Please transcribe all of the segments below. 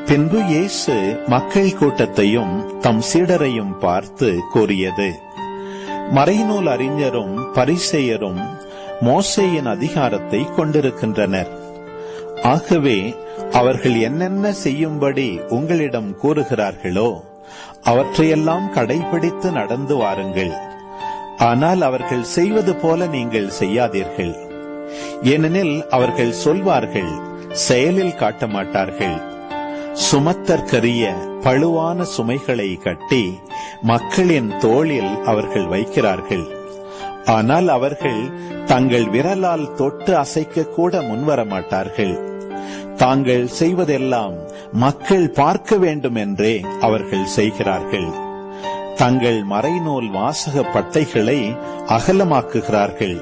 பின்பு இயேசு மக்கள் கூட்டத்தையும் தம் சீடரையும் பார்த்து கூறியது: மறைநூல் அறிஞரும் பரிசேயரும் மோசேயின் அதிகாரத்தை கொண்டிருக்கின்றனர். ஆகவே அவர்கள் என்னென்ன செய்யும்படி உங்களிடம் கூறுகிறார்களோ அவற்றையெல்லாம் கடைபிடித்து நடந்து வாருங்கள். ஆனால் அவர்கள் செய்வது போல நீங்கள் செய்யாதீர்கள். ஏனெனில் அவர்கள் சொல்வார்கள், செயலில் காட்ட மாட்டார்கள். சுமத்தற்கரிய பழுவான சுமைகளை கட்டி மக்களின் தோளில் அவர்கள் வைக்கிறார்கள். ஆனால் அவர்கள் தங்கள் விரலால் தொட்டு அசைக்க கூட முன்வர மாட்டார்கள். தாங்கள் செய்வதெல்லாம் மக்கள் பார்க்க வேண்டும் என்றே அவர்கள் செய்கிறார்கள். தங்கள் மறைநூல் வாசக பட்டைகளை அகலமாக்குகிறார்கள்.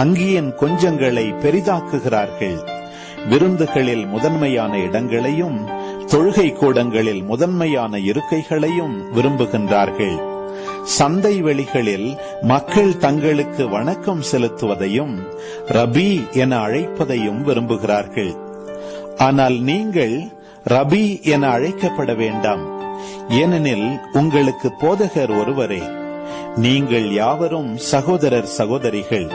அங்கியின் கொஞ்சங்களை பெரிதாக்குகிறார்கள். விருந்துகளில் முதன்மையான இடங்களையும் தொழுகை கூடங்களில் முதன்மையான இருக்கைகளையும் விரும்புகின்றார்கள். சந்தை வெளிகளில் மக்கள் தங்களுக்கு வணக்கம் செலுத்துவதையும் ரபி என அழைப்பதையும் விரும்புகிறார்கள். ஆனால் நீங்கள் ரபி என அழைக்கப்பட வேண்டாம், ஏனெனில் உங்களுக்கு போதகர் ஒருவரே. நீங்கள் யாவரும் சகோதரர் சகோதரிகள்.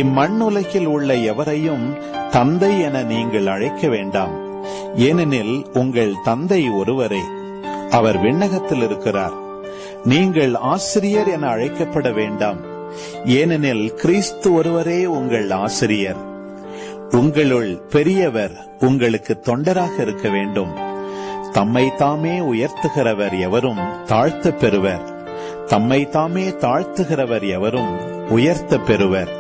இம்மண்ணுலகில் உள்ள எவரையும் தந்தை என நீங்கள் அழைக்க வேண்டாம், ஏனெனில் உங்கள் தந்தை ஒருவரே, அவர் விண்ணகத்தில் இருக்கிறார். நீங்கள் ஆசிரியர் என அழைக்கப்பட வேண்டாம், ஏனெனில் கிறிஸ்து ஒருவரே உங்கள் ஆசிரியர். உங்களுள் பெரியவர் உங்களுக்கு தொண்டராக இருக்க வேண்டும். தம்மை தாமே உயர்த்துகிறவர் எவரும் தாழ்த்த பெறுவர், தம்மை தாமே தாழ்த்துகிறவர் எவரும் உயர்த்த பெறுவர்.